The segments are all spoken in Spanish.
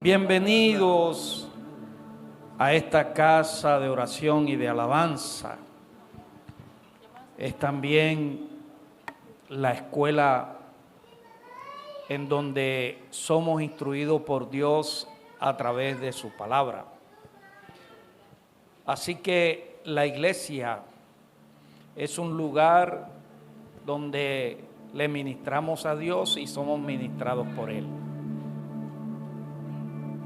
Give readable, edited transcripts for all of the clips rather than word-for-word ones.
Bienvenidos a esta casa de oración y de alabanza. Es también la escuela en donde somos instruidos por Dios a través de su palabra. Así que la iglesia es un lugar donde le ministramos a Dios y somos ministrados por Él.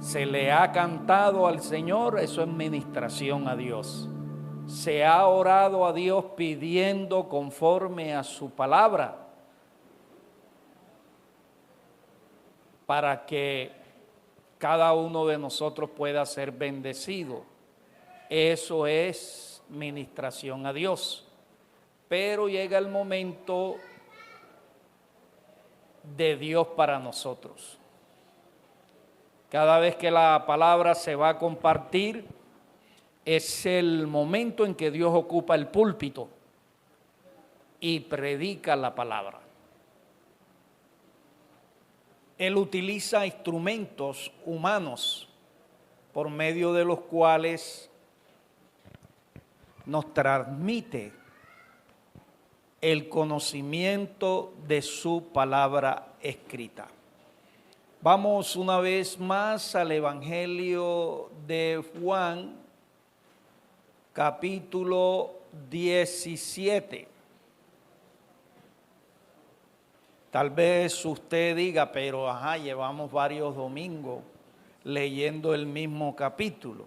Se le ha cantado al Señor, eso es ministración a Dios. Se ha orado a Dios pidiendo conforme a su palabra para que cada uno de nosotros pueda ser bendecido. Eso es ministración a Dios. Pero llega el momento de Dios para nosotros. Cada vez que la palabra se va a compartir, es el momento en que Dios ocupa el púlpito y predica la palabra. Él utiliza instrumentos humanos por medio de los cuales nos transmite el conocimiento de su palabra escrita. Vamos una vez más al Evangelio de Juan, capítulo 17. Tal vez usted diga, pero llevamos varios domingos leyendo el mismo capítulo.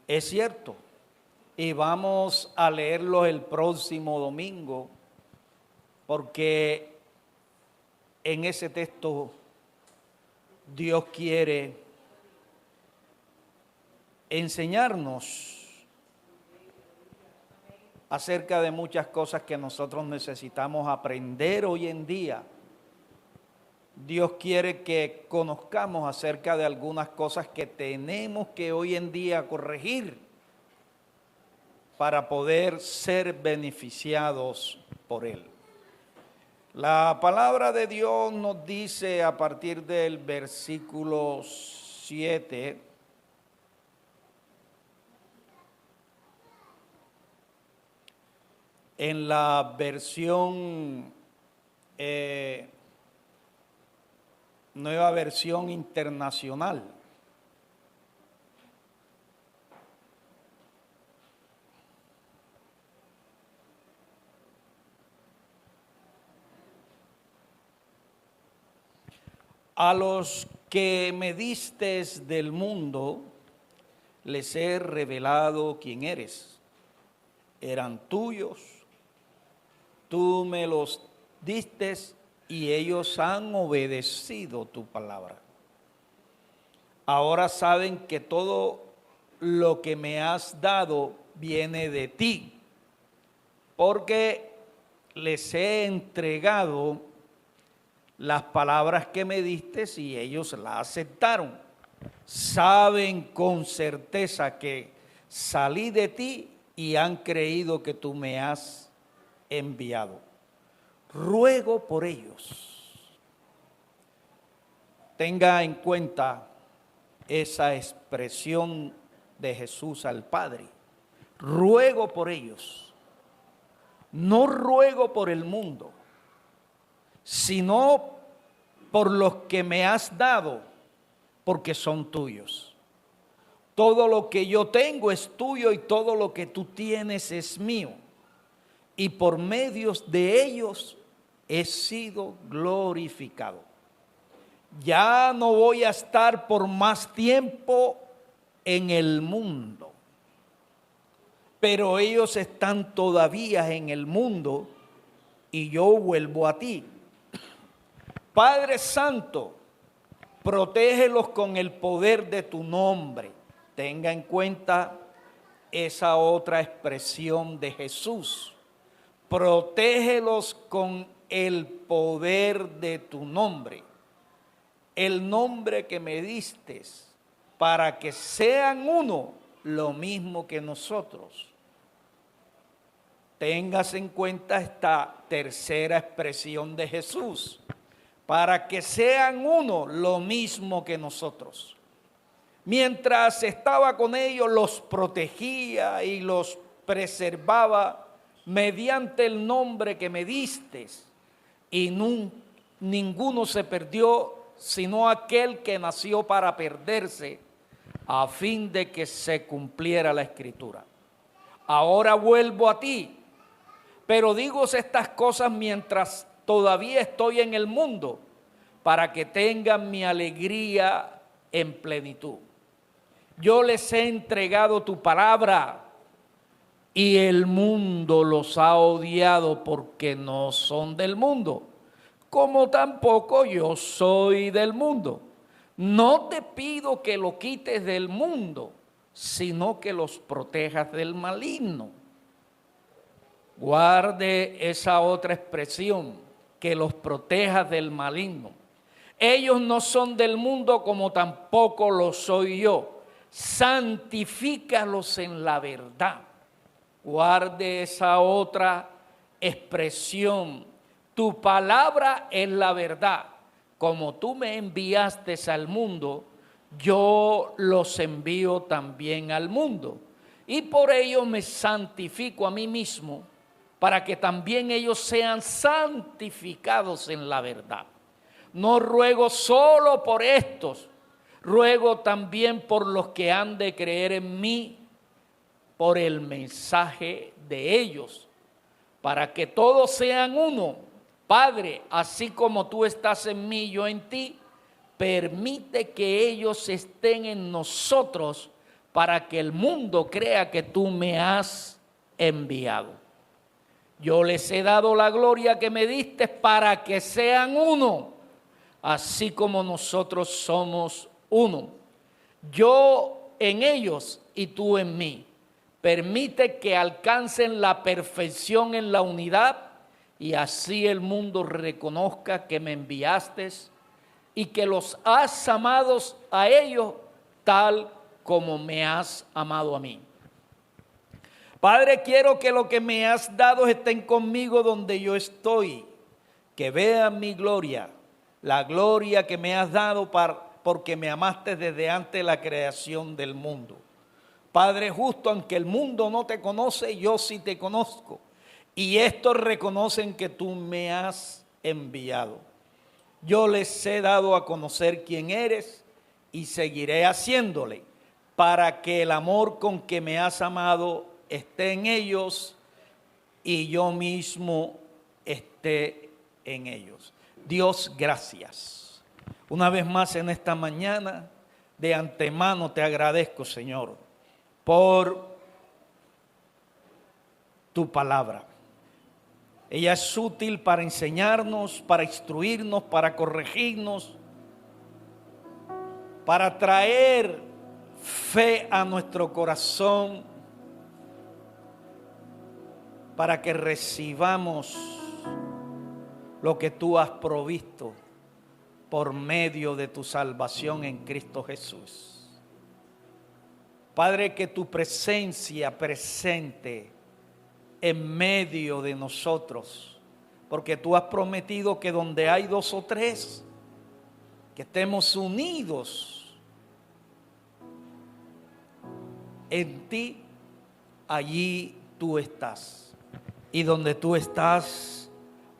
Es cierto, y vamos a leerlo el próximo domingo, porque en ese texto Dios quiere enseñarnos acerca de muchas cosas que nosotros necesitamos aprender hoy en día. Dios quiere que conozcamos acerca de algunas cosas que tenemos que hoy en día corregir para poder ser beneficiados por Él. La palabra de Dios nos dice a partir del versículo 7, en la versión, nueva versión internacional. A los que me distes del mundo, les he revelado quién eres. Eran tuyos, tú me los distes y ellos han obedecido tu palabra. Ahora saben que todo lo que me has dado viene de ti, porque les he entregado las palabras que me diste y ellos las aceptaron. Saben con certeza que salí de ti y han creído que tú me has enviado. Ruego por ellos. Tenga en cuenta esa expresión de Jesús al Padre. Ruego por ellos. No ruego por el mundo, sino por los que me has dado, porque son tuyos. Todo lo que yo tengo es tuyo y todo lo que tú tienes es mío. Y por medios de ellos he sido glorificado. Ya no voy a estar por más tiempo en el mundo, pero ellos están todavía en el mundo y yo vuelvo a ti. Padre Santo, protégelos con el poder de tu nombre. Tenga en cuenta esa otra expresión de Jesús. Protégelos con el poder de tu nombre. El nombre que me diste, para que sean uno, lo mismo que nosotros. Tengas en cuenta esta tercera expresión de Jesús. para que sean uno, lo mismo que nosotros. Mientras estaba con ellos, los protegía y los preservaba mediante el nombre que me diste, y ninguno se perdió, sino aquel que nació para perderse, a fin de que se cumpliera la Escritura. Ahora vuelvo a ti, pero digo estas cosas mientras todavía estoy en el mundo, para que tengan mi alegría en plenitud. Yo les he entregado tu palabra, y el mundo los ha odiado porque no son del mundo, como tampoco yo soy del mundo. No te pido que lo quites del mundo, sino que los protejas del maligno. Guarde esa otra expresión, que los protejas del maligno. Ellos no son del mundo, como tampoco lo soy yo. Santifícalos en la verdad. Guarde esa otra expresión. Tu palabra es la verdad. Como tú me enviaste al mundo, yo los envío también al mundo. Y por ello me santifico a mí mismo, para que también ellos sean santificados en la verdad. No ruego solo por estos, ruego también por los que han de creer en mí, por el mensaje de ellos, para que todos sean uno. Padre, así como tú estás en mí, yo en ti, permite que ellos estén en nosotros, para que el mundo crea que tú me has enviado. Yo les he dado la gloria que me diste, para que sean uno, así como nosotros somos uno. Yo en ellos y tú en mí. Permite que alcancen la perfección en la unidad, y así el mundo reconozca que me enviaste y que los has amado a ellos tal como me has amado a mí. Padre, quiero que lo que me has dado estén conmigo donde yo estoy, que vean mi gloria, la gloria que me has dado porque me amaste desde antes de la creación del mundo. Padre justo, aunque el mundo no te conoce, yo sí te conozco. Y estos reconocen que tú me has enviado. Yo les he dado a conocer quién eres, y seguiré haciéndole, para que el amor con que me has amado esté en ellos, y yo mismo esté en ellos. Dios, gracias. Una vez más en esta mañana, de antemano te agradezco, Señor, por tu palabra. Ella es útil para enseñarnos, para instruirnos, para corregirnos, para traer fe a nuestro corazón, para que recibamos lo que tú has provisto por medio de tu salvación en Cristo Jesús. Padre, que tu presencia presente en medio de nosotros, porque tú has prometido que donde hay 2 o 3, que estemos unidos en ti, allí tú estás. Y donde tú estás,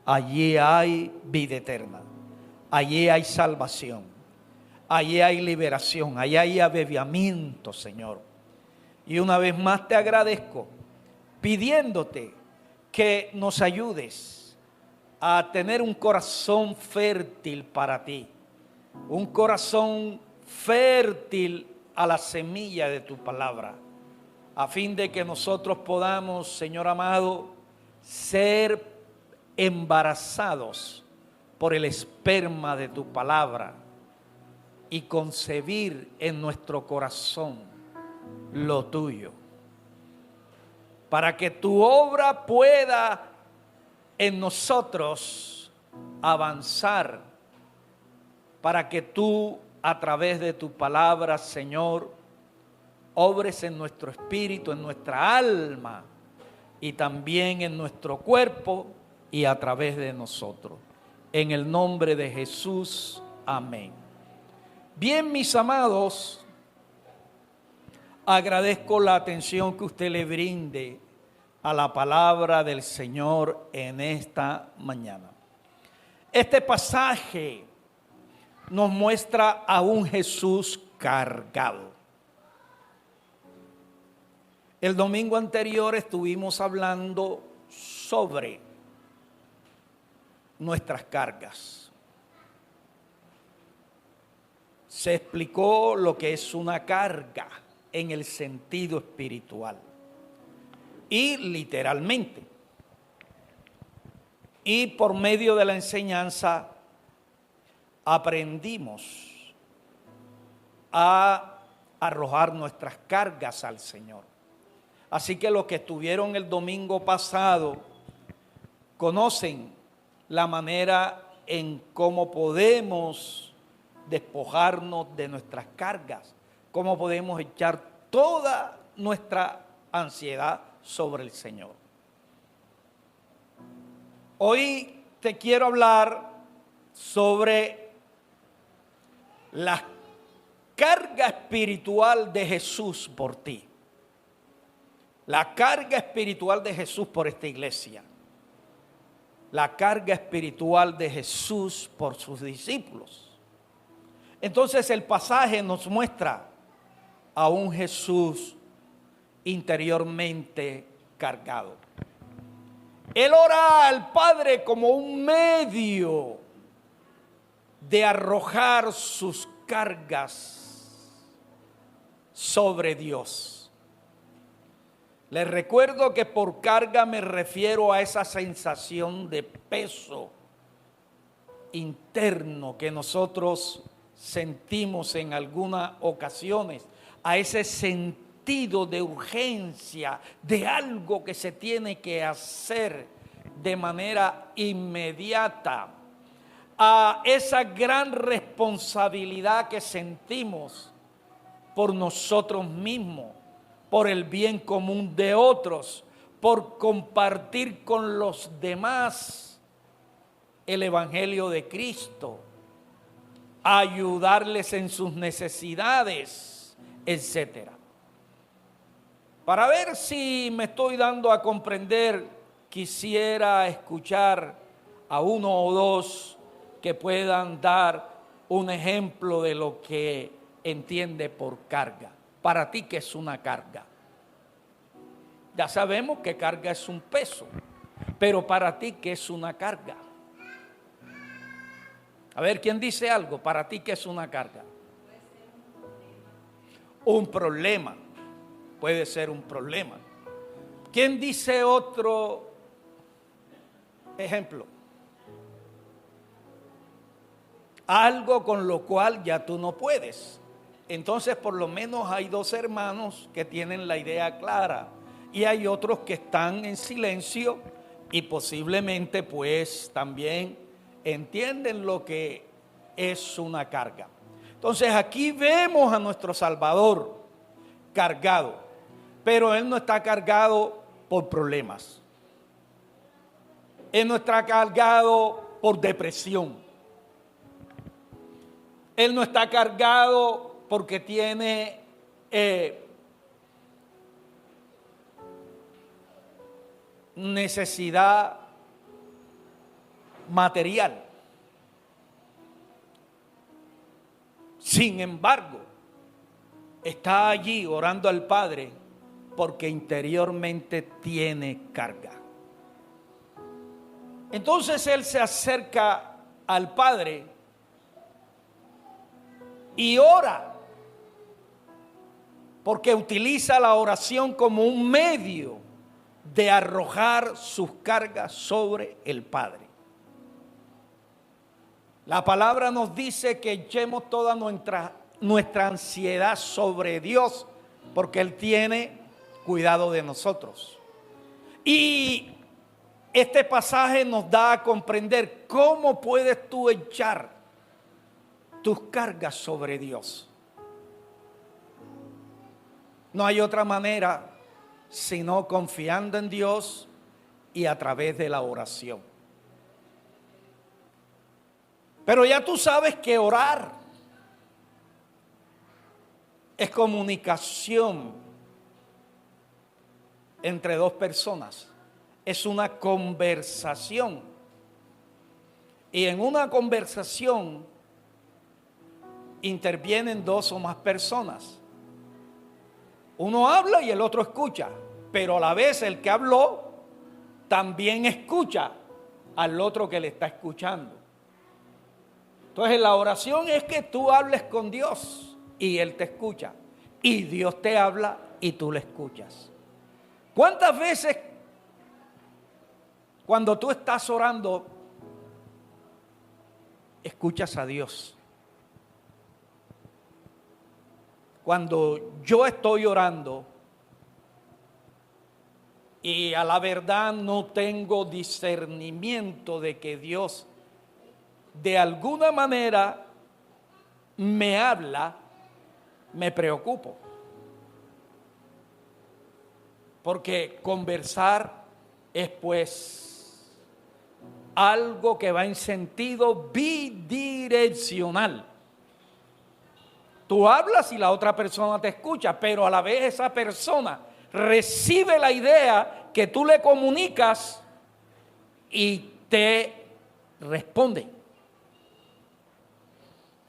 allí hay vida eterna, allí hay salvación, allí hay liberación, allí hay avivamiento, Señor. Y una vez más te agradezco, pidiéndote que nos ayudes a tener un corazón fértil para ti, un corazón fértil a la semilla de tu palabra, a fin de que nosotros podamos, Señor amado, ser embarazados por el esperma de tu palabra y concebir en nuestro corazón lo tuyo, para que tu obra pueda en nosotros avanzar, para que tú a través de tu palabra, Señor, obres en nuestro espíritu, en nuestra alma y también en nuestro cuerpo y a través de nosotros. En el nombre de Jesús, amén. Bien, mis amados, agradezco la atención que usted le brinde a la palabra del Señor en esta mañana. Este pasaje nos muestra a un Jesús cargado. El domingo anterior estuvimos hablando sobre nuestras cargas. Se explicó lo que es una carga en el sentido espiritual y literalmente. Y por medio de la enseñanza aprendimos a arrojar nuestras cargas al Señor. Así que los que estuvieron el domingo pasado conocen la manera en cómo podemos despojarnos de nuestras cargas, cómo podemos echar toda nuestra ansiedad sobre el Señor. Hoy te quiero hablar sobre la carga espiritual de Jesús por ti. La carga espiritual de Jesús por esta iglesia. La carga espiritual de Jesús por sus discípulos. Entonces el pasaje nos muestra a un Jesús interiormente cargado. Él ora al Padre como un medio de arrojar sus cargas sobre Dios. Les recuerdo que por carga me refiero a esa sensación de peso interno que nosotros sentimos en algunas ocasiones, a ese sentido de urgencia, de algo que se tiene que hacer de manera inmediata, a esa gran responsabilidad que sentimos por nosotros mismos, por el bien común de otros, por compartir con los demás el Evangelio de Cristo, ayudarles en sus necesidades, etc. Para ver si me estoy dando a comprender, quisiera escuchar a uno o dos que puedan dar un ejemplo de lo que entiende por carga. Para ti, ¿qué es una carga? Ya sabemos que carga es un peso, pero para ti, ¿qué es una carga? A ver, ¿quién dice algo? Para ti, ¿qué es una carga? Un problema. Puede ser un problema. ¿Quién dice otro ejemplo? Algo con lo cual ya tú no puedes. Entonces, por lo menos hay dos hermanos que tienen la idea clara y hay otros que están en silencio y posiblemente pues también entienden lo que es una carga. Entonces, aquí vemos a nuestro Salvador cargado, pero Él no está cargado por problemas. Él no está cargado por depresión. Él no está cargado porque tiene necesidad material. Sin embargo, está allí orando al Padre porque interiormente tiene carga. Entonces Él se acerca al Padre y ora, porque utiliza la oración como un medio de arrojar sus cargas sobre el Padre. La palabra nos dice que echemos toda nuestra ansiedad sobre Dios, porque Él tiene cuidado de nosotros. Y este pasaje nos da a comprender cómo puedes tú echar tus cargas sobre Dios. No hay otra manera sino confiando en Dios y a través de la oración. Pero ya tú sabes que orar es comunicación entre dos personas. Es una conversación. Y en una conversación intervienen dos o más personas. Uno habla y el otro escucha, pero a la vez el que habló también escucha al otro que le está escuchando. Entonces la oración es que tú hables con Dios y Él te escucha. Y Dios te habla y tú le escuchas. ¿Cuántas veces cuando tú estás orando escuchas a Dios? Cuando yo estoy orando y a la verdad no tengo discernimiento de que Dios de alguna manera me habla, me preocupo. Porque conversar es pues algo que va en sentido bidireccional. Tú hablas y la otra persona te escucha, pero a la vez esa persona recibe la idea que tú le comunicas y te responde.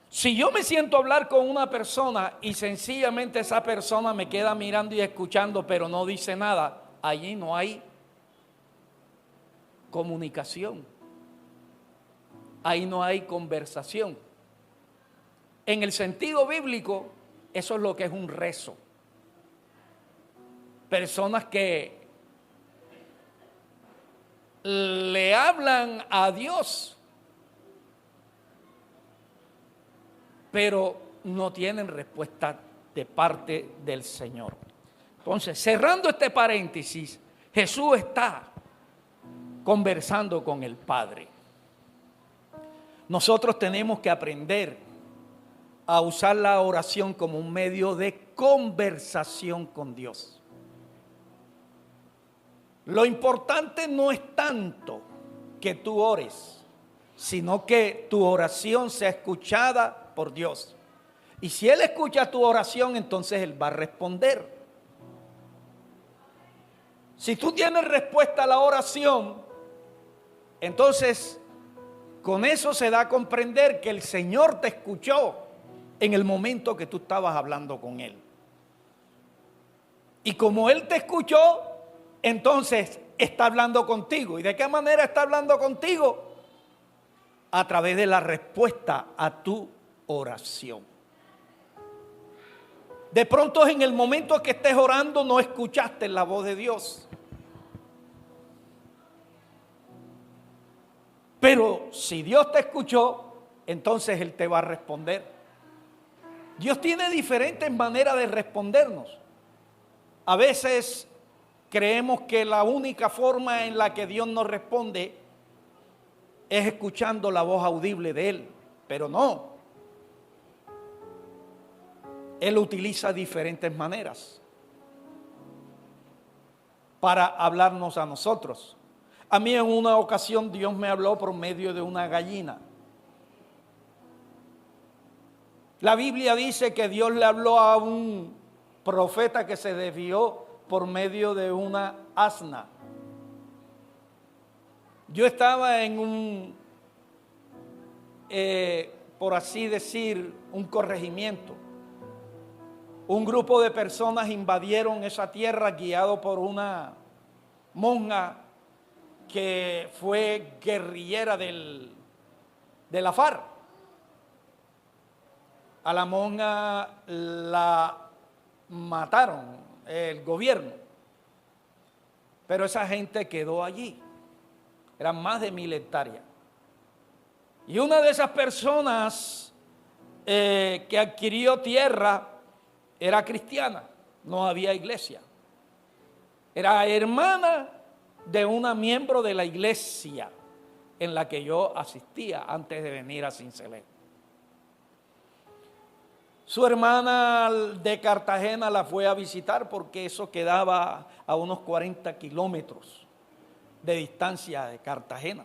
Si yo me siento a hablar con una persona y sencillamente esa persona me queda mirando y escuchando, pero no dice nada, allí no hay comunicación. Ahí no hay conversación. En el sentido bíblico, eso es lo que es un rezo. Personas que le hablan a Dios, pero no tienen respuesta de parte del Señor. Entonces, cerrando este paréntesis, Jesús está conversando con el Padre. Nosotros tenemos que aprender a usar la oración como un medio de conversación con Dios. Lo importante no es tanto que tú ores, sino que tu oración sea escuchada por Dios. Y si Él escucha tu oración, entonces Él va a responder. Si tú tienes respuesta a la oración, entonces con eso se da a comprender que el Señor te escuchó en el momento que tú estabas hablando con Él. Y como Él te escuchó, entonces está hablando contigo. ¿Y de qué manera está hablando contigo? A través de la respuesta a tu oración. De pronto en el momento que estés orando no escuchaste la voz de Dios. Pero si Dios te escuchó, entonces Él te va a responder. Dios tiene diferentes maneras de respondernos. A veces creemos que la única forma en la que Dios nos responde es escuchando la voz audible de Él, pero no. Él utiliza diferentes maneras para hablarnos a nosotros. A mí en una ocasión Dios me habló por medio de una gallina. La Biblia dice que Dios le habló a un profeta que se desvió por medio de una asna. Yo estaba en un, por así decir, un corregimiento. Un grupo de personas invadieron esa tierra guiado por una monja que fue guerrillera de la FARC. A la monja la mataron el gobierno, pero esa gente quedó allí. Eran más de 1000 hectáreas. Y una de esas personas que adquirió tierra era cristiana, no había iglesia. Era hermana de una miembro de la iglesia en la que yo asistía antes de venir a Sincelejo. Su hermana de Cartagena la fue a visitar porque eso quedaba a unos 40 kilómetros de distancia de Cartagena.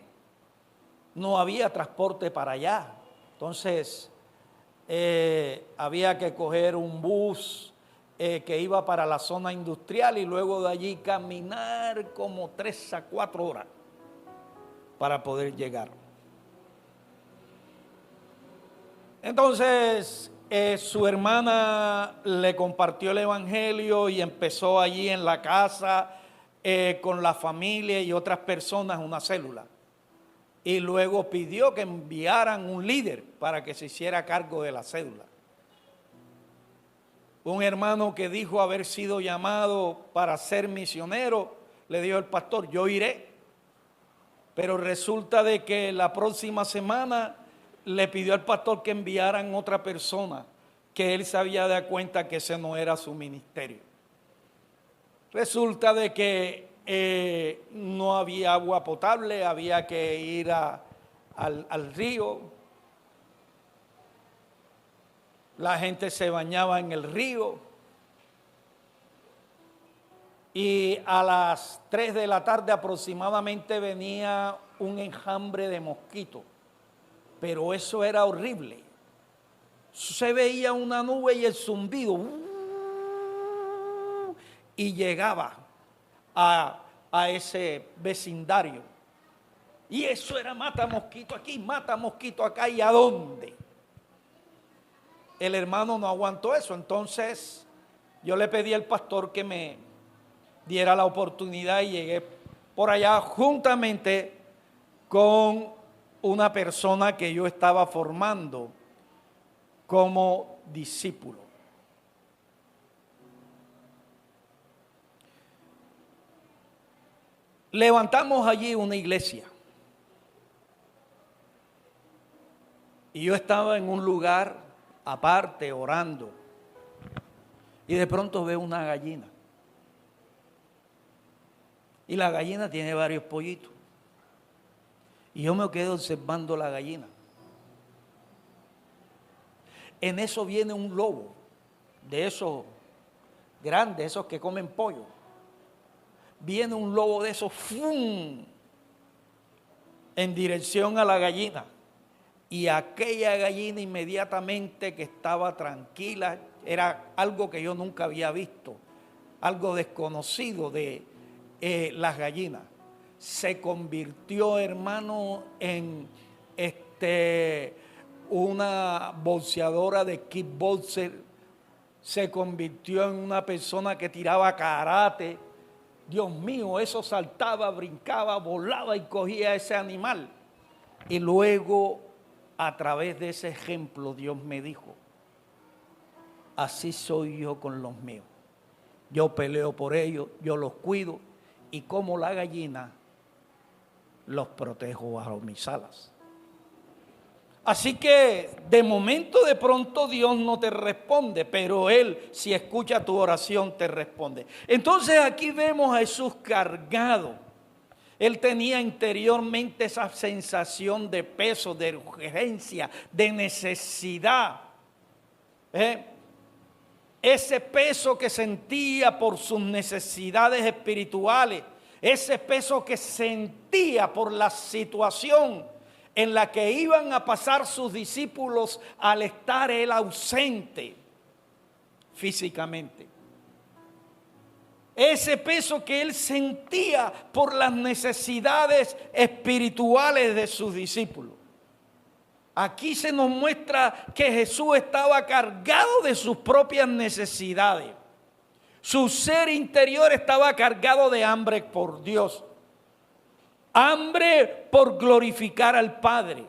No había transporte para allá, Entonces, había que coger un bus que iba para la zona industrial y luego de allí caminar como 3 a 4 horas para poder llegar. Entonces, su hermana le compartió el evangelio y empezó allí en la casa con la familia y otras personas una célula. Y luego pidió que enviaran un líder para que se hiciera cargo de la célula. Un hermano que dijo haber sido llamado para ser misionero, le dijo al pastor, yo iré. Pero resulta de que la próxima semana le pidió al pastor que enviaran otra persona, que él se había dado cuenta que ese no era su ministerio. Resulta de que no había agua potable, había que ir al río. La gente se bañaba en el río. Y a las 3 de la tarde aproximadamente venía un enjambre de mosquitos. Pero eso era horrible. Se veía una nube y el zumbido. Y llegaba a ese vecindario. Y eso era mata mosquito aquí, mata mosquito acá. ¿Y a dónde? El hermano no aguantó eso. Entonces yo le pedí al pastor que me diera la oportunidad y llegué por allá juntamente con una persona que yo estaba formando como discípulo. Levantamos allí una iglesia. Y yo estaba en un lugar aparte orando. Y de pronto veo una gallina. Y la gallina tiene varios pollitos. Y yo me quedo observando la gallina. En eso viene un lobo, de esos grandes, esos que comen pollo. Viene un lobo de esos, ¡fum!, en dirección a la gallina. Y aquella gallina inmediatamente, que estaba tranquila, era algo que yo nunca había visto, algo desconocido de las gallinas. Se convirtió, hermano, en una boxeadora de kickboxer. Se convirtió en una persona que tiraba karate. Dios mío, eso saltaba, brincaba, volaba y cogía a ese animal. Y luego, a través de ese ejemplo, Dios me dijo, así soy yo con los míos. Yo peleo por ellos, yo los cuido y como la gallina, los protejo bajo mis alas. Así que de momento, de pronto, Dios no te responde, pero Él, si escucha tu oración, te responde. Entonces aquí vemos a Jesús cargado. Él tenía interiormente esa sensación de peso, de urgencia, de necesidad. Ese peso que sentía por sus necesidades espirituales, ese peso que sentía por la situación en la que iban a pasar sus discípulos al estar él ausente físicamente. Ese peso que él sentía por las necesidades espirituales de sus discípulos. Aquí se nos muestra que Jesús estaba cargado de sus propias necesidades. Su ser interior estaba cargado de hambre por Dios. Hambre por glorificar al Padre.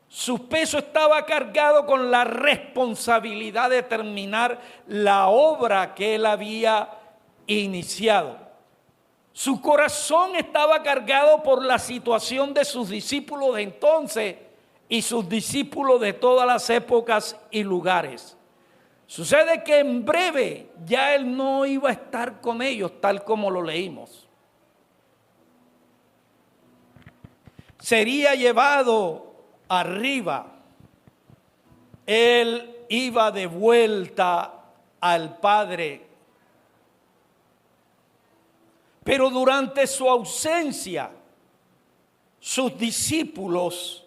Su peso estaba cargado con la responsabilidad de terminar la obra que él había iniciado. Su corazón estaba cargado por la situación de sus discípulos de entonces y sus discípulos de todas las épocas y lugares. Sucede que en breve ya él no iba a estar con ellos, tal como lo leímos. Sería llevado arriba. Él iba de vuelta al Padre. Pero durante su ausencia, sus discípulos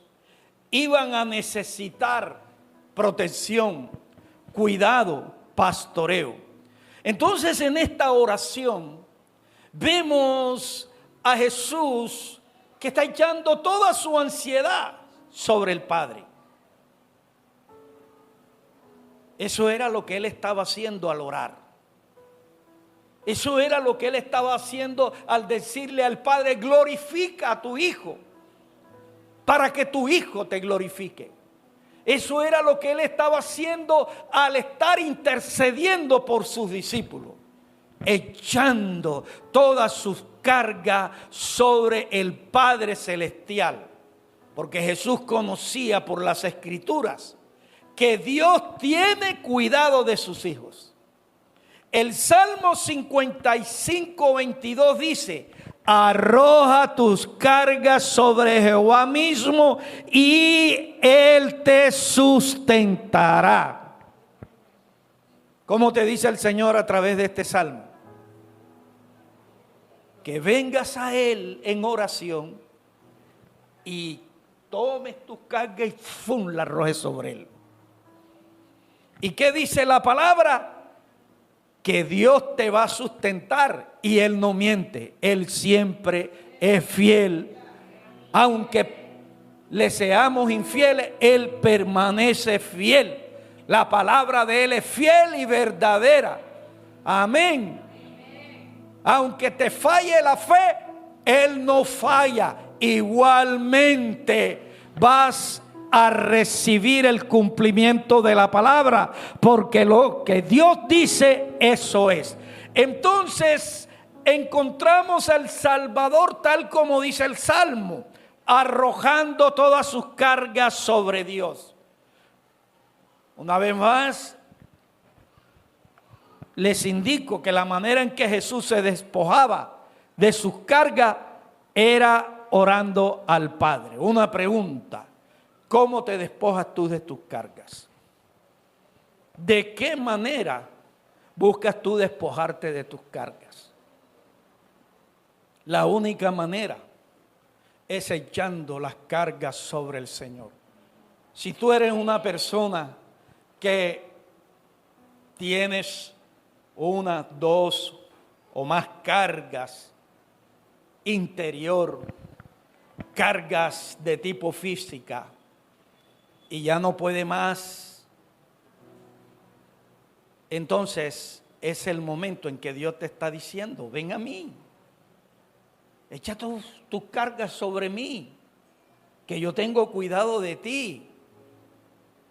iban a necesitar protección, cuidado, pastoreo. Entonces, en esta oración vemos a Jesús que está echando toda su ansiedad sobre el Padre. Eso era lo que él estaba haciendo al orar. Eso era lo que él estaba haciendo al decirle al Padre: glorifica a tu Hijo, para que tu Hijo te glorifique. Eso era lo que él estaba haciendo al estar intercediendo por sus discípulos, echando todas sus cargas sobre el Padre Celestial. Porque Jesús conocía por las Escrituras que Dios tiene cuidado de sus hijos. El Salmo 55, 22 dice: arroja tus cargas sobre Jehová mismo y Él te sustentará. ¿Cómo te dice el Señor a través de este salmo? Que vengas a Él en oración y tomes tus cargas y ¡fum!, la arrojes sobre Él. ¿Y qué dice la palabra? Que Dios te va a sustentar, y Él no miente. Él siempre es fiel. Aunque le seamos infieles, Él permanece fiel. La palabra de Él es fiel y verdadera. Amén. Aunque te falle la fe, Él no falla. Igualmente vas a recibir el cumplimiento de la palabra, porque lo que Dios dice, eso es. Entonces encontramos al Salvador tal como dice el Salmo, arrojando todas sus cargas sobre Dios. Una vez más, les indico que la manera en que Jesús se despojaba de sus cargas era orando al Padre. Una pregunta: ¿cómo te despojas tú de tus cargas? ¿De qué manera buscas tú despojarte de tus cargas? La única manera es echando las cargas sobre el Señor. Si tú eres una persona que tienes una, dos o más cargas interior, cargas de tipo física, y ya no puede más, entonces es el momento en que Dios te está diciendo: ven a mí, echa tus cargas sobre mí, que yo tengo cuidado de ti.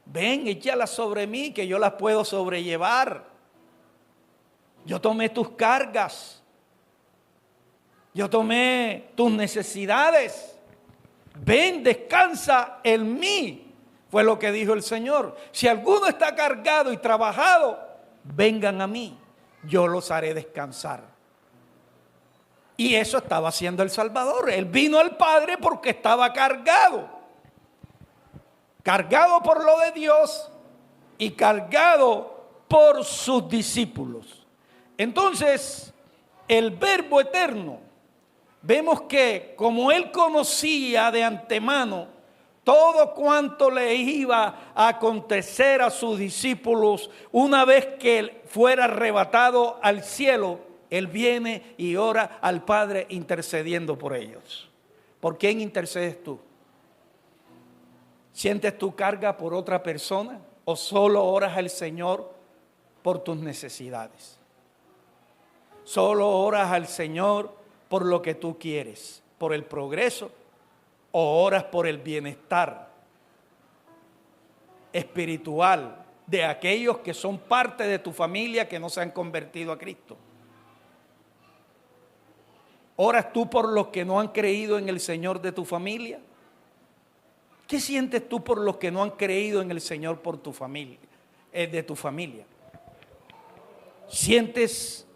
Ven, échalas sobre mí, que yo las puedo sobrellevar. Yo tomé tus cargas, yo tomé tus necesidades. Ven, descansa en mí. Fue lo que dijo el Señor. Si alguno está cargado y trabajado, vengan a mí, yo los haré descansar. Y eso estaba haciendo el Salvador. Él vino al Padre porque estaba cargado. Cargado por lo de Dios y cargado por sus discípulos. Entonces, el Verbo eterno, vemos que como Él conocía de antemano todo cuanto le iba a acontecer a sus discípulos una vez que Él fuera arrebatado al cielo, Él viene y ora al Padre intercediendo por ellos. ¿Por quién intercedes tú? ¿Sientes tu carga por otra persona o solo oras al Señor por tus necesidades? ¿Solo oras al Señor por lo que tú quieres, por el progreso, o oras por el bienestar espiritual de aquellos que son parte de tu familia que no se han convertido a Cristo? ¿Oras tú por los que no han creído en el Señor de tu familia? ¿Qué sientes tú por los que no han creído en el Señor por tu familia, de tu familia? ¿Sientes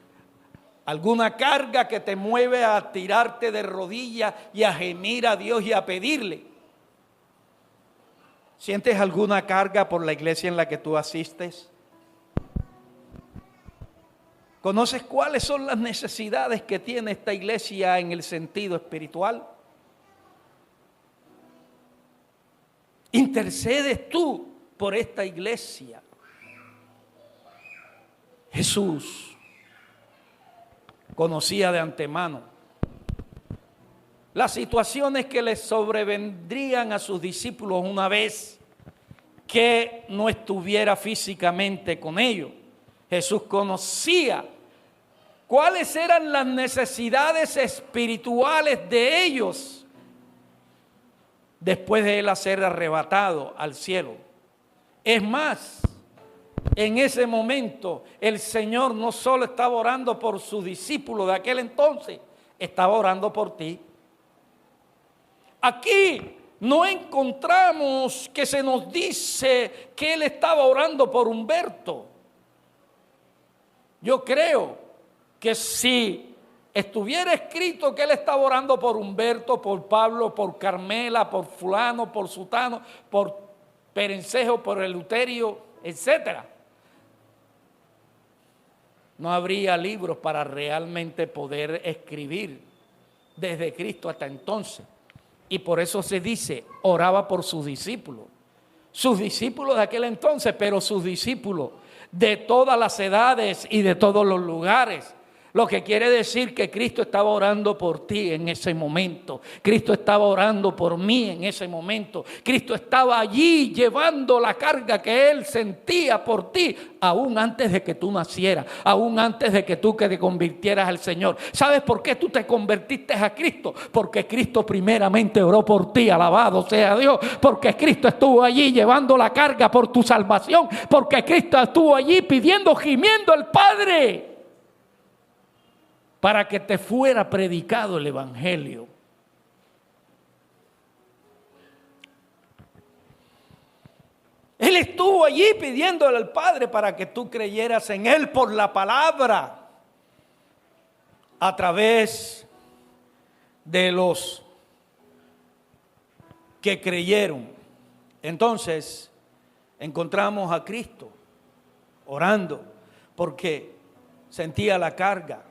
alguna carga que te mueve a tirarte de rodillas y a gemir a Dios y a pedirle? ¿Sientes alguna carga por la iglesia en la que tú asistes? ¿Conoces cuáles son las necesidades que tiene esta iglesia en el sentido espiritual? intercedes tú por esta iglesia. Jesús conocía de antemano las situaciones que les sobrevendrían a sus discípulos una vez que no estuviera físicamente con ellos. Jesús conocía cuáles eran las necesidades espirituales de ellos después de él ser arrebatado al cielo. Es más, en ese momento el Señor no solo estaba orando por sus discípulos de aquel entonces, estaba orando por ti. Aquí no encontramos que se nos dice que él estaba orando por Humberto. Yo creo que si estuviera escrito que él estaba orando por Humberto, por Pablo, por Carmela, por fulano, por sutano, por Perencejo, por Eleuterio, etcétera, no habría libros para realmente poder escribir desde Cristo hasta entonces. Y por eso se dice, oraba por sus discípulos de aquel entonces, pero sus discípulos de todas las edades y de todos los lugares. Lo que quiere decir que Cristo estaba orando por ti en ese momento. Cristo estaba orando por mí en ese momento. Cristo estaba allí llevando la carga que Él sentía por ti, aún antes de que tú nacieras, aún antes de que tú te convirtieras al Señor. ¿Sabes por qué tú te convertiste a Cristo? Porque Cristo primeramente oró por ti, alabado sea Dios. Porque Cristo estuvo allí llevando la carga por tu salvación. Porque Cristo estuvo allí pidiendo, gimiendo al Padre, para que te fuera predicado el Evangelio. Él estuvo allí pidiéndole al Padre para que tú creyeras en Él por la palabra, a través de los que creyeron. Entonces, encontramos a Cristo orando porque sentía la carga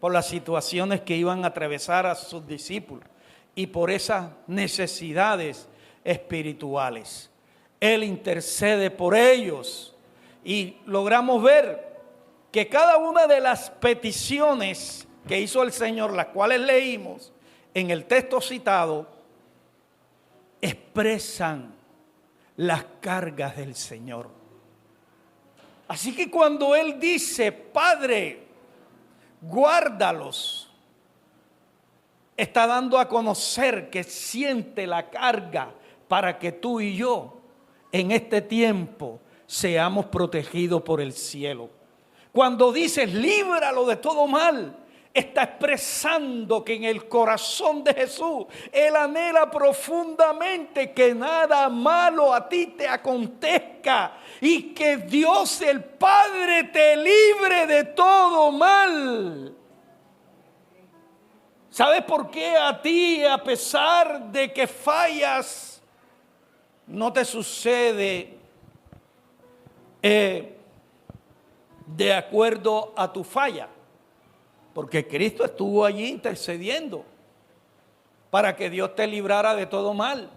por las situaciones que iban a atravesar a sus discípulos y por esas necesidades espirituales. Él intercede por ellos y logramos ver que cada una de las peticiones que hizo el Señor, las cuales leímos en el texto citado, expresan las cargas del Señor. Así que cuando Él dice, Padre, guárdalos, está dando a conocer que siente la carga para que tú y yo en este tiempo seamos protegidos por el cielo. Cuando dices líbralo de todo mal, está expresando que en el corazón de Jesús Él anhela profundamente que nada malo a ti te acontezca y que Dios el Padre te libre de todo mal. ¿Sabes por qué a ti, a pesar de que fallas, no te sucede de acuerdo a tu falla? Porque Cristo estuvo allí intercediendo para que Dios te librara de todo mal.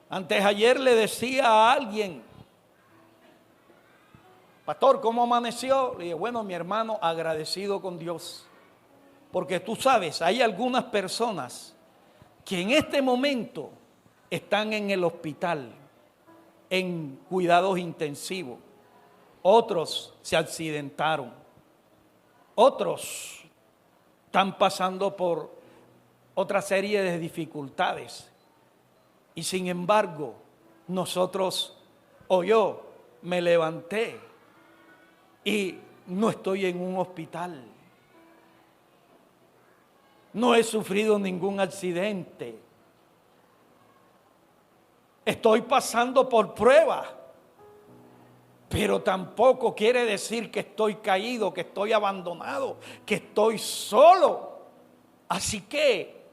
Antes ayer le decía a alguien, pastor, ¿cómo amaneció? Le dije, bueno, mi hermano, agradecido con Dios. Porque tú sabes, hay algunas personas que en este momento están en el hospital, en cuidados intensivos. Otros se accidentaron. Otros están pasando por otra serie de dificultades. Y sin embargo, nosotros o yo me levanté y no estoy en un hospital. No he sufrido ningún accidente. Estoy pasando por pruebas. Pero tampoco quiere decir que estoy caído, que estoy abandonado, que estoy solo. Así que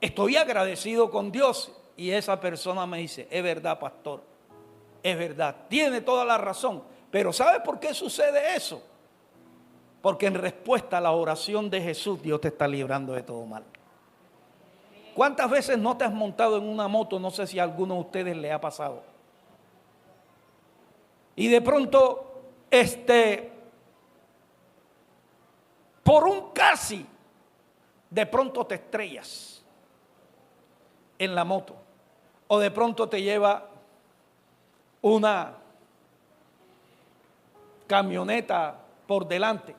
estoy agradecido con Dios. Y esa persona me dice, es verdad, pastor, es verdad, tiene toda la razón. Pero ¿sabe por qué sucede eso? Porque en respuesta a la oración de Jesús, Dios te está librando de todo mal. ¿Cuántas veces no te has montado en una moto? No sé si a alguno de ustedes le ha pasado. Y de pronto, por un casi, de pronto te estrellas en la moto. O de pronto te lleva una camioneta por delante.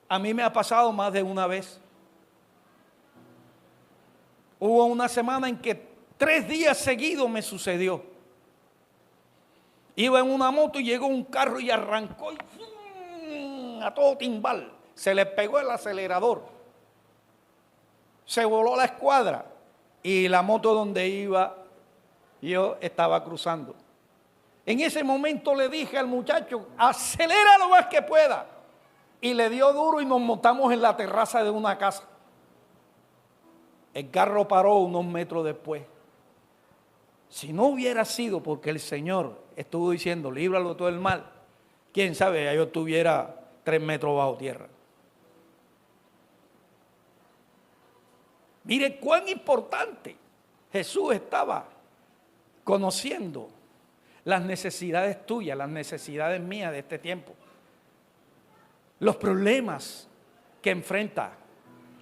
A mí me ha pasado más de una vez. Hubo una semana en que 3 días seguidos me sucedió. Iba en una moto y llegó un carro y arrancó y a todo timbal. Se le pegó el acelerador. Se voló la escuadra y la moto donde iba yo estaba cruzando. En ese momento le dije al muchacho, acelera lo más que pueda. Y le dio duro y nos montamos en la terraza de una casa. El carro paró unos metros después. Si no hubiera sido porque el Señor estuvo diciendo, líbralo de todo el mal, quién sabe, ya yo estuviera 3 metros bajo tierra. Mire cuán importante Jesús estaba conociendo las necesidades tuyas, las necesidades mías de este tiempo. Los problemas que enfrenta,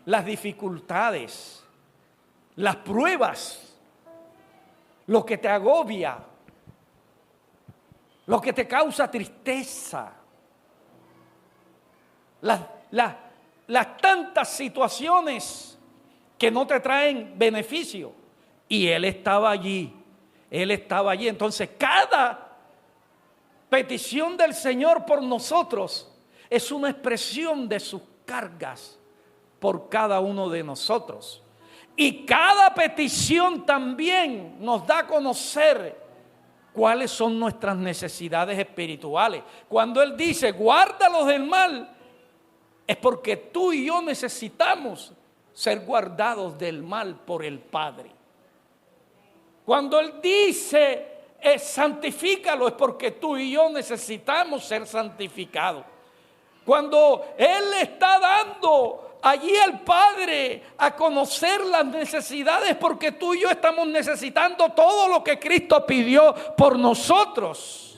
las dificultades, las pruebas, lo que te agobia, lo que te causa tristeza, las tantas situaciones que no te traen beneficio. Y Él estaba allí, Él estaba allí. Entonces cada petición del Señor por nosotros es una expresión de sus cargas por cada uno de nosotros. Y cada petición también nos da a conocer cuáles son nuestras necesidades espirituales. Cuando Él dice, guárdalos del mal, es porque tú y yo necesitamos ser guardados del mal por el Padre. Cuando Él dice, santifícalo, es porque tú y yo necesitamos ser santificados. Cuando Él está dando allí al Padre a conocer las necesidades, porque tú y yo estamos necesitando todo lo que Cristo pidió por nosotros.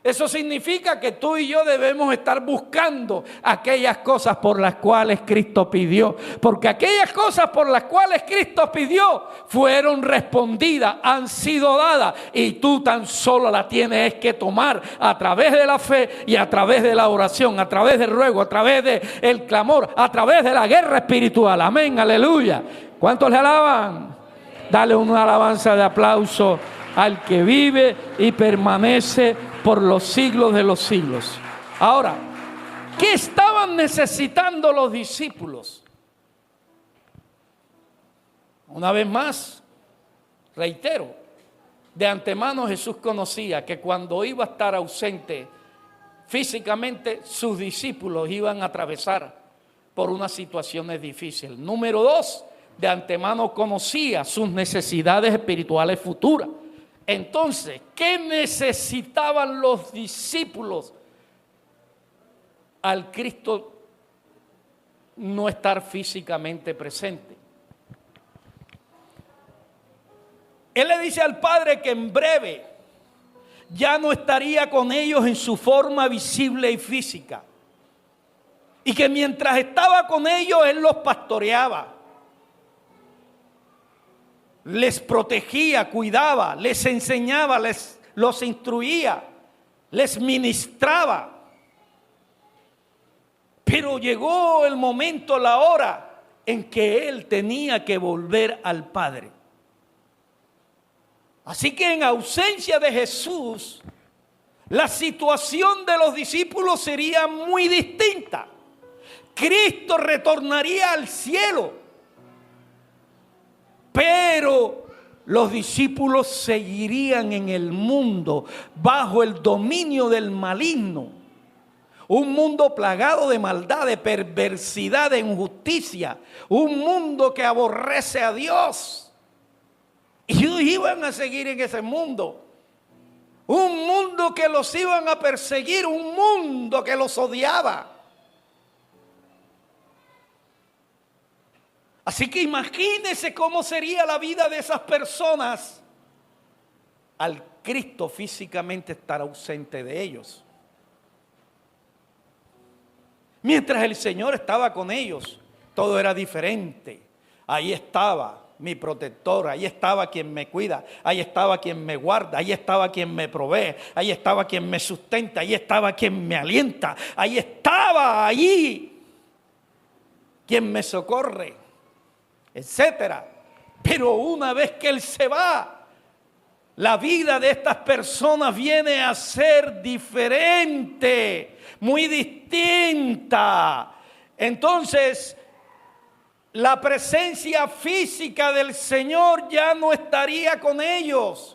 Eso significa que tú y yo debemos estar buscando aquellas cosas por las cuales Cristo pidió. Porque aquellas cosas por las cuales Cristo pidió fueron respondidas, han sido dadas. Y tú tan solo la tienes que tomar a través de la fe y a través de la oración, a través del ruego, a través del clamor, a través de la guerra espiritual. Amén, aleluya. ¿Cuántos le alaban? Dale una alabanza de aplauso al que vive y permanece por los siglos de los siglos. Ahora, ¿qué estaban necesitando los discípulos? Una vez más, reitero, de antemano Jesús conocía que cuando iba a estar ausente físicamente, sus discípulos iban a atravesar por unas situaciones difíciles. Número 2, de antemano conocía sus necesidades espirituales futuras. Entonces, ¿qué necesitaban los discípulos al Cristo no estar físicamente presente? Él le dice al Padre que en breve ya no estaría con ellos en su forma visible y física. Y que mientras estaba con ellos, Él los pastoreaba. Les protegía, cuidaba, les enseñaba, los instruía, les ministraba. Pero llegó el momento, la hora, en que Él tenía que volver al Padre. Así que en ausencia de Jesús, la situación de los discípulos sería muy distinta. Cristo retornaría al cielo. Pero los discípulos seguirían en el mundo bajo el dominio del maligno. Un mundo plagado de maldad, de perversidad, de injusticia. Un mundo que aborrece a Dios. Y ellos iban a seguir en ese mundo. Un mundo que los iban a perseguir, un mundo que los odiaba. Así que imagínese cómo sería la vida de esas personas al Cristo físicamente estar ausente de ellos. Mientras el Señor estaba con ellos, todo era diferente. Ahí estaba mi protector, ahí estaba quien me cuida, ahí estaba quien me guarda, ahí estaba quien me provee, ahí estaba quien me sustenta, ahí estaba quien me alienta, ahí estaba quien me socorre, etcétera. Pero una vez que Él se va, la vida de estas personas viene a ser diferente, muy distinta. Entonces, la presencia física del Señor ya no estaría con ellos.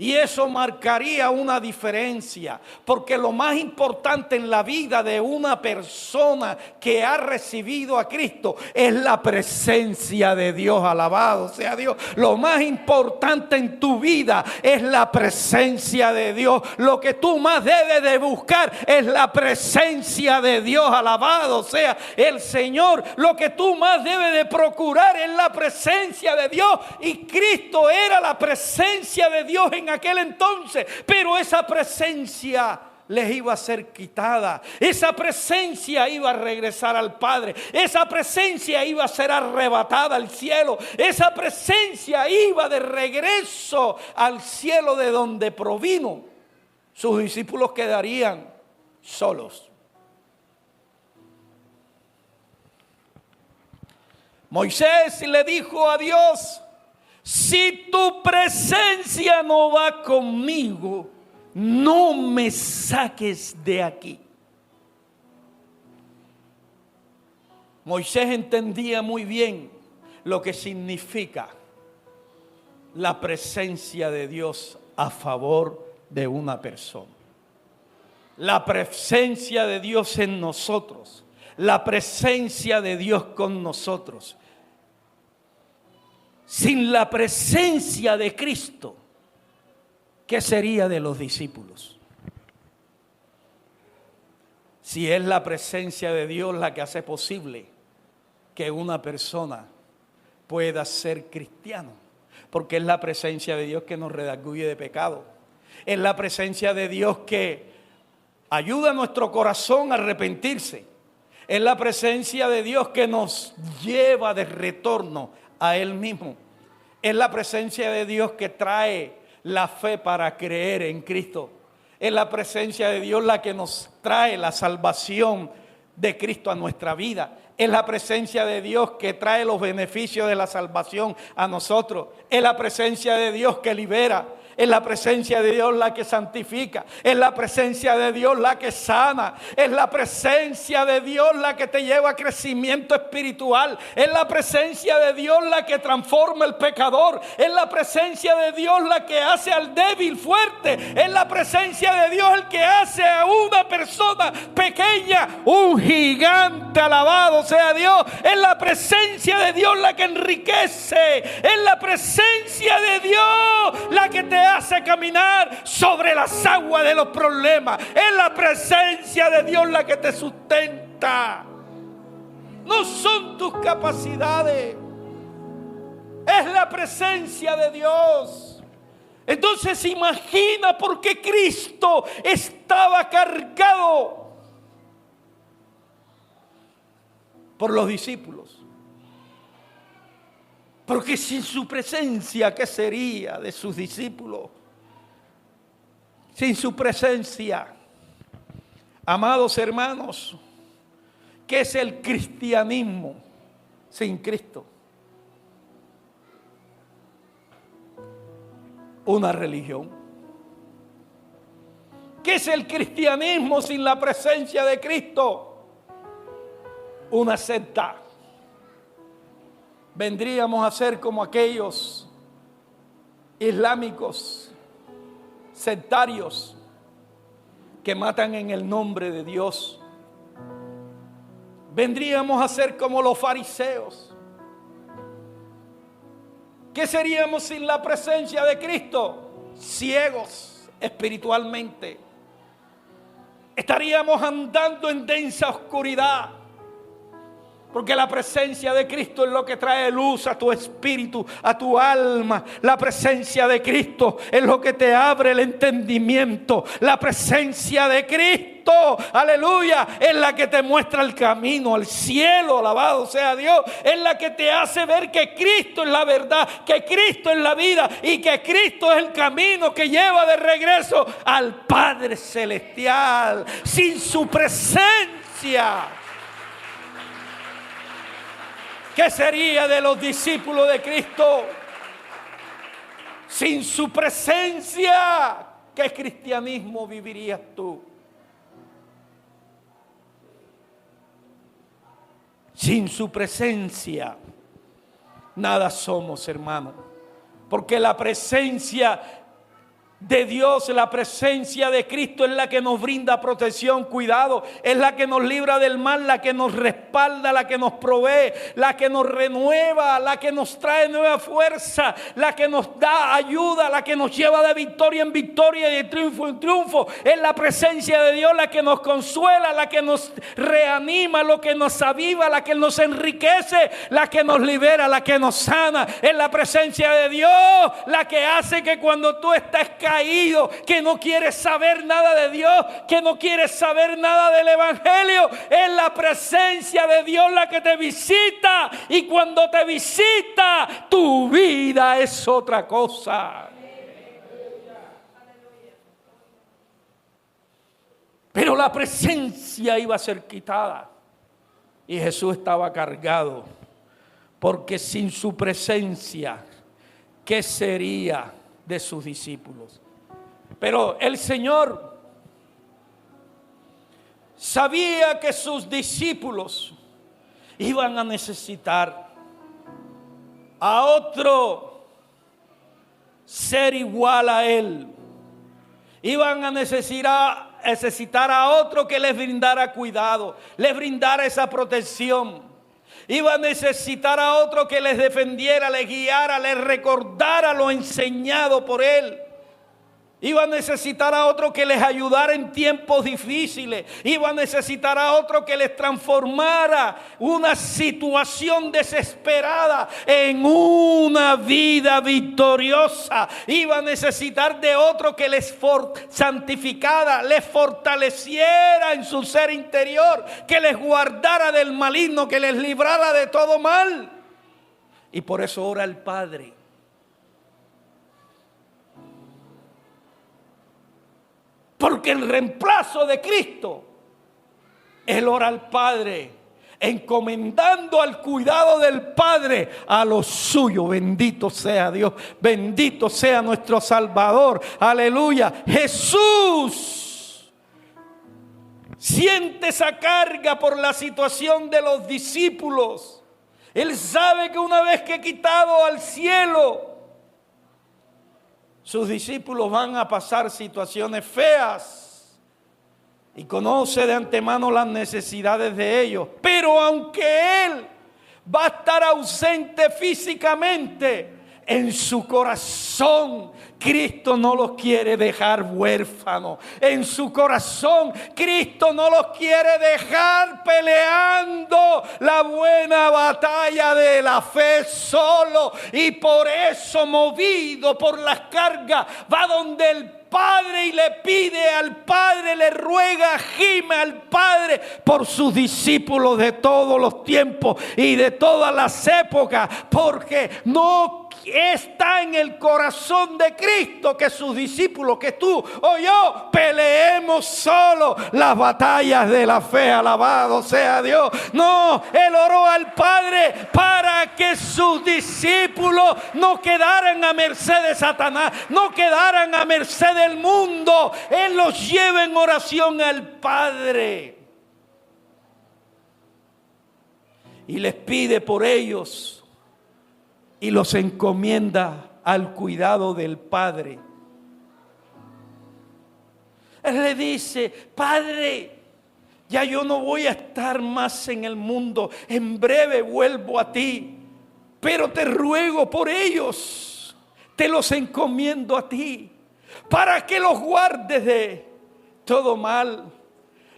Y eso marcaría una diferencia, porque lo más importante en la vida de una persona que ha recibido a Cristo es la presencia de Dios. Alabado sea Dios. Lo más importante en tu vida es la presencia de Dios. Lo que tú más debes de buscar es la presencia de Dios. Alabado sea el Señor. Lo que tú más debes de procurar es la presencia de Dios. Y Cristo era la presencia de Dios en aquel entonces, pero esa presencia les iba a ser quitada. Esa presencia iba a regresar al Padre. Esa presencia iba a ser arrebatada al cielo. Esa presencia iba de regreso al cielo de donde provino. Sus discípulos quedarían solos. Moisés le dijo a Dios: si tu presencia no va conmigo, no me saques de aquí. Moisés entendía muy bien lo que significa la presencia de Dios a favor de una persona. La presencia de Dios en nosotros, la presencia de Dios con nosotros. Sin la presencia de Cristo, ¿qué sería de los discípulos? Si es la presencia de Dios la que hace posible que una persona pueda ser cristiano, porque es la presencia de Dios que nos redarguye de pecado, es la presencia de Dios que ayuda a nuestro corazón a arrepentirse, es la presencia de Dios que nos lleva de retorno a Él mismo. Es la presencia de Dios que trae la fe para creer en Cristo. Es la presencia de Dios la que nos trae la salvación de Cristo a nuestra vida. Es la presencia de Dios que trae los beneficios de la salvación a nosotros. Es la presencia de Dios que libera. Es la presencia de Dios la que santifica. Es la presencia de Dios la que sana. Es la presencia de Dios la que te lleva a crecimiento espiritual. Es la presencia de Dios la que transforma el pecador. Es la presencia de Dios la que hace al débil fuerte. Es la presencia de Dios el que hace a una persona pequeña un gigante. Alabado sea Dios. Es la presencia de Dios la que enriquece. Es la presencia de Dios la que te hace caminar sobre las aguas de los problemas. Es la presencia de Dios la que te sustenta. No son tus capacidades, es la presencia de Dios. Entonces imagina por qué Cristo estaba cargado por los discípulos. Porque sin su presencia, ¿qué sería de sus discípulos? Sin su presencia, amados hermanos, ¿qué es el cristianismo sin Cristo? Una religión. ¿Qué es el cristianismo sin la presencia de Cristo? Una secta. Vendríamos a ser como aquellos islámicos, sectarios, que matan en el nombre de Dios. Vendríamos a ser como los fariseos. ¿Qué seríamos sin la presencia de Cristo? Ciegos espiritualmente. Estaríamos andando en densa oscuridad. Porque la presencia de Cristo es lo que trae luz a tu espíritu, a tu alma. La presencia de Cristo es lo que te abre el entendimiento. La presencia de Cristo, aleluya, es la que te muestra el camino al cielo, alabado sea Dios. Es la que te hace ver que Cristo es la verdad, que Cristo es la vida y que Cristo es el camino que lleva de regreso al Padre Celestial. Sin su presencia, ¿qué sería de los discípulos de Cristo? Sin su presencia, ¿qué cristianismo vivirías tú? Sin su presencia, nada somos, hermano. Porque la presencia de Dios, la presencia de Cristo es la que nos brinda protección, cuidado, es la que nos libra del mal, la que nos respalda, la que nos provee, la que nos renueva, la que nos trae nueva fuerza, la que nos da ayuda, la que nos lleva de victoria en victoria y de triunfo en triunfo. Es la presencia de Dios la que nos consuela, la que nos reanima, lo que nos aviva, la que nos enriquece, la que nos libera, la que nos sana. Es la presencia de Dios la que hace que cuando tú estás caído, que no quieres saber nada de Dios, que no quieres saber nada del Evangelio, es la presencia de Dios la que te visita, y cuando te visita, tu vida es otra cosa. Pero la presencia iba a ser quitada y Jesús estaba cargado, porque sin su presencia, ¿qué sería de sus discípulos? Pero el Señor sabía que sus discípulos iban a necesitar a otro ser igual a Él. Iban a necesitar a otro que les brindara cuidado, les brindara esa protección. Iba a necesitar a otro que les defendiera, les guiara, les recordara lo enseñado por Él. Iba a necesitar a otro que les ayudara en tiempos difíciles. Iba a necesitar a otro que les transformara una situación desesperada en una vida victoriosa. Iba a necesitar de otro que les santificara, les fortaleciera en su ser interior, que les guardara del maligno, que les librara de todo mal. Y por eso ora el Padre. Porque el reemplazo de Cristo, Él ora al Padre, encomendando al cuidado del Padre a lo suyo. Bendito sea Dios, bendito sea nuestro Salvador. Aleluya. Jesús siente esa carga por la situación de los discípulos. Él sabe que una vez que he quitado al cielo, sus discípulos van a pasar situaciones feas y conoce de antemano las necesidades de ellos. Pero aunque Él va a estar ausente físicamente, en su corazón Cristo no los quiere dejar huérfanos. En su corazón Cristo no los quiere dejar peleando la buena batalla de la fe solo. Y por eso, movido por las cargas, va donde el Padre y le pide al Padre, le ruega, gime al Padre por sus discípulos de todos los tiempos y de todas las épocas, porque no está en el corazón de Cristo que sus discípulos, que tú o yo, peleemos solo las batallas de la fe. Alabado sea Dios. No, Él oró al Padre para que sus discípulos no quedaran a merced de Satanás, no quedaran a merced del mundo. Él los lleva en oración al Padre y les pide por ellos y los encomienda al cuidado del Padre. Él le dice: Padre, ya yo no voy a estar más en el mundo, en breve vuelvo a ti, pero te ruego por ellos, te los encomiendo a ti, para que los guardes de todo mal,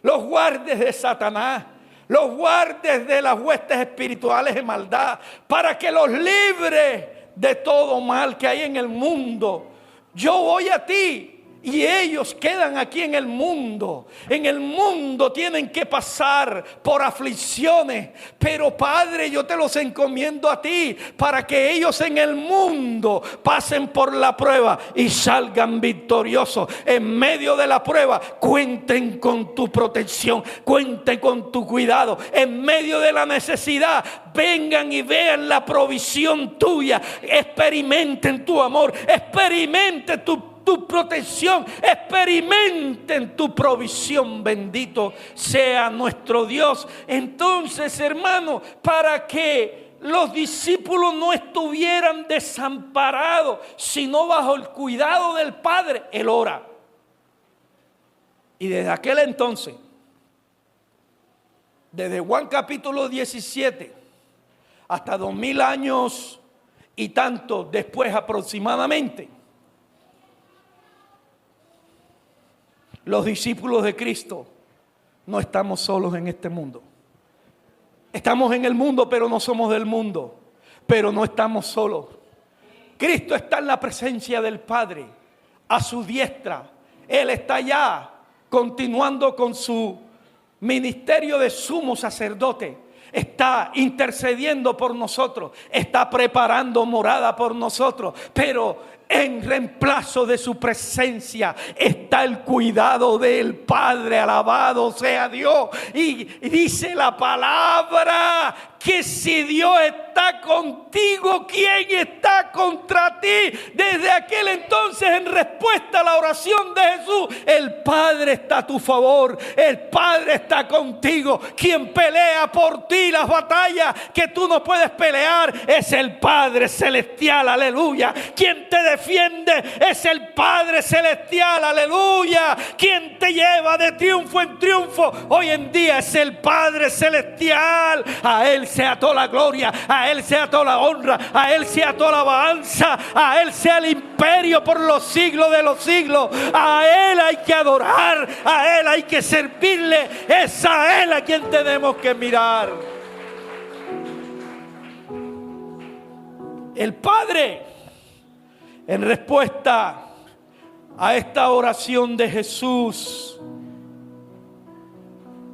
los guardes de Satanás, los guardes de las huestes espirituales de maldad, para que los libres de todo mal que hay en el mundo. Yo voy a ti y ellos quedan aquí en el mundo. En el mundo tienen que pasar por aflicciones, pero Padre, yo te los encomiendo a ti, para que ellos en el mundo pasen por la prueba y salgan victoriosos. En medio de la prueba, cuenten con tu protección, cuenten con tu cuidado. En medio de la necesidad, vengan y vean la provisión tuya. Experimenten tu amor, experimenten tu protección, experimenten tu provisión. Bendito sea nuestro Dios. Entonces, hermano, para que los discípulos no estuvieran desamparados, sino bajo el cuidado del Padre, Él ora. Y desde aquel entonces, desde Juan capítulo 17 hasta 2000 años y tanto después aproximadamente, los discípulos de Cristo no estamos solos en este mundo. Estamos en el mundo, pero no somos del mundo. Pero no estamos solos. Cristo está en la presencia del Padre, a su diestra. Él está allá, continuando con su ministerio de sumo sacerdote. Está intercediendo por nosotros. Está preparando morada por nosotros. Pero en reemplazo de su presencia está el cuidado del Padre. Alabado sea Dios. Y dice la palabra que si Dios está contigo, ¿quién está contra ti? Desde aquel entonces, en respuesta a la oración de Jesús, el Padre está a tu favor, el Padre está contigo. Quien pelea por ti las batallas que tú no puedes pelear es el Padre celestial, aleluya. Quien te defiende es el Padre celestial, aleluya. Quien te lleva de triunfo en triunfo hoy en día es el Padre celestial. A Él sea toda la gloria, a Él sea toda la honra, a Él sea toda la alabanza, a Él sea el imperio por los siglos de los siglos. A Él hay que adorar, a Él hay que servirle, es a Él a quien tenemos que mirar. El Padre, en respuesta a esta oración de Jesús,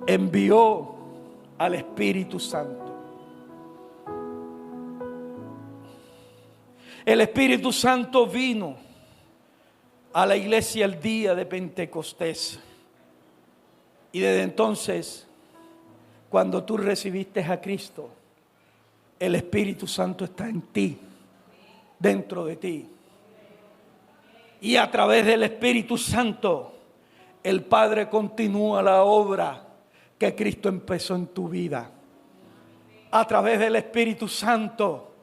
envió al Espíritu Santo. El Espíritu Santo vino a la iglesia el día de Pentecostés. Y desde entonces, cuando tú recibiste a Cristo, el Espíritu Santo está en ti, dentro de ti. Y a través del Espíritu Santo, el Padre continúa la obra que Cristo empezó en tu vida. A través del Espíritu Santo,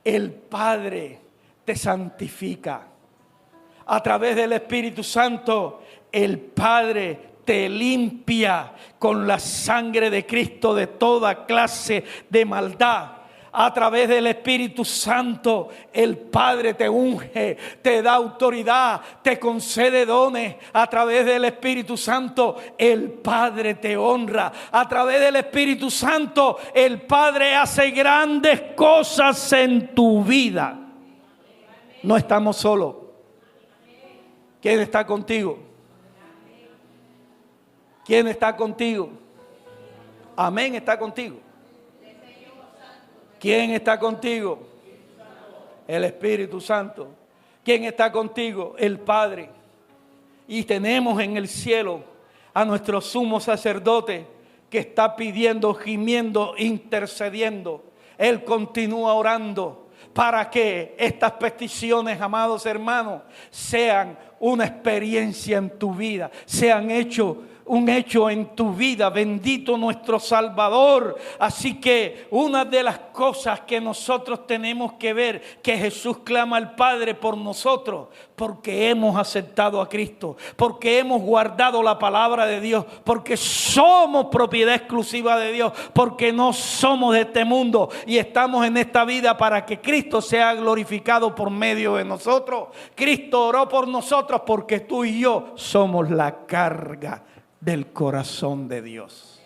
el Padre te santifica. A través del Espíritu Santo, el Padre te limpia con la sangre de Cristo de toda clase de maldad. A través del Espíritu Santo, el Padre te unge, te da autoridad, te concede dones. A través del Espíritu Santo, el Padre te honra. A través del Espíritu Santo, el Padre hace grandes cosas en tu vida. No estamos solos. ¿Quién está contigo? ¿Quién está contigo? Amén, está contigo. ¿Quién está contigo? El Espíritu Santo. ¿Quién está contigo? El Padre. Y tenemos en el cielo a nuestro sumo sacerdote que está pidiendo, gimiendo, intercediendo. Él continúa orando para que estas peticiones, amados hermanos, sean una experiencia en tu vida, sean un hecho en tu vida. Bendito nuestro Salvador. Así que una de las cosas que nosotros tenemos que ver, que Jesús clama al Padre por nosotros, porque hemos aceptado a Cristo, porque hemos guardado la palabra de Dios, porque somos propiedad exclusiva de Dios, porque no somos de este mundo y estamos en esta vida para que Cristo sea glorificado por medio de nosotros. Cristo oró por nosotros porque tú y yo somos la carga del corazón de Dios.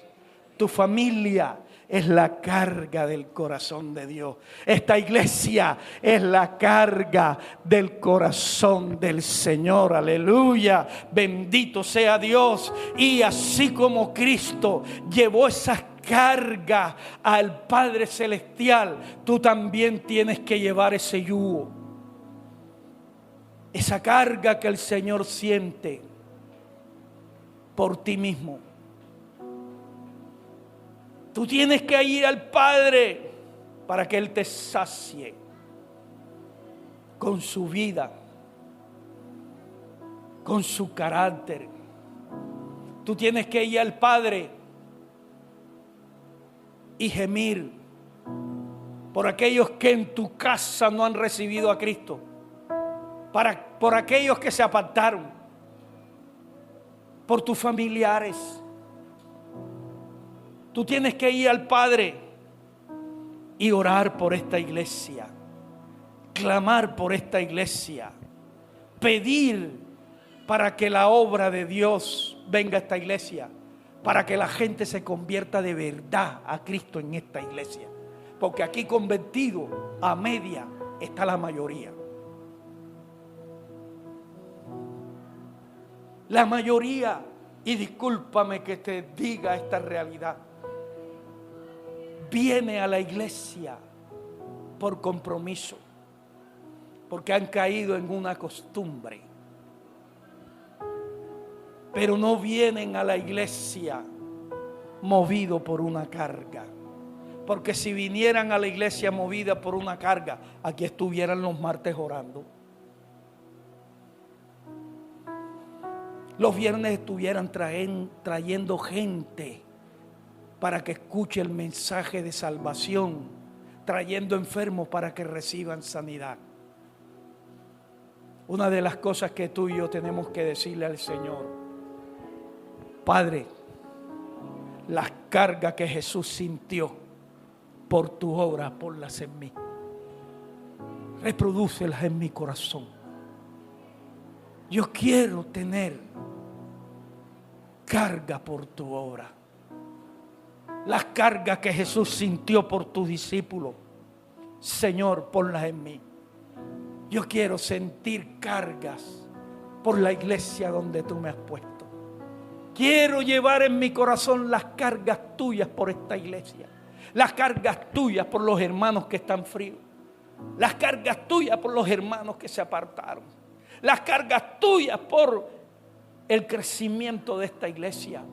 Tu familia es la carga del corazón de Dios. Esta iglesia es la carga del corazón del Señor. Aleluya. Bendito sea Dios. Y así como Cristo llevó esas cargas al Padre Celestial, tú también tienes que llevar ese yugo. Esa carga que el Señor siente por ti mismo. Tú tienes que ir al Padre para que Él te sacie con su vida, con su carácter. Tú tienes que ir al Padre y gemir por aquellos que en tu casa no han recibido a Cristo, por aquellos que se apartaron, por tus familiares. Tú tienes que ir al Padre y orar por esta iglesia, clamar por esta iglesia, pedir para que la obra de Dios venga a esta iglesia, para que la gente se convierta de verdad a Cristo en esta iglesia. Porque aquí convertido a media está la mayoría. La mayoría, y discúlpame que te diga esta realidad, viene a la iglesia por compromiso, porque han caído en una costumbre, pero no vienen a la iglesia movido por una carga. Porque si vinieran a la iglesia movida por una carga, aquí estuvieran los martes orando, los viernes estuvieran trayendo gente para que escuche el mensaje de salvación, trayendo enfermos para que reciban sanidad. Una de las cosas que tú y yo tenemos que decirle al Señor: Padre, las cargas que Jesús sintió por tu obra, ponlas en mí. Reprodúcelas en mi corazón. Yo quiero tener carga por tu obra. Las cargas que Jesús sintió por tus discípulos, Señor, ponlas en mí. Yo quiero sentir cargas por la iglesia donde tú me has puesto. Quiero llevar en mi corazón las cargas tuyas por esta iglesia, las cargas tuyas por los hermanos que están fríos, las cargas tuyas por los hermanos que se apartaron, las cargas tuyas por el crecimiento de esta iglesia,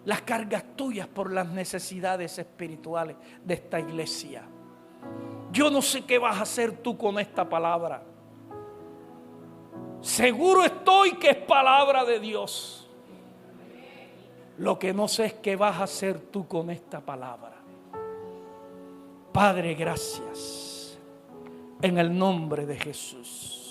las cargas tuyas por las necesidades espirituales de esta iglesia. Yo no sé qué vas a hacer tú con esta palabra. Seguro estoy que es palabra de Dios. Lo que no sé es qué vas a hacer tú con esta palabra. Padre, gracias. En el nombre de Jesús.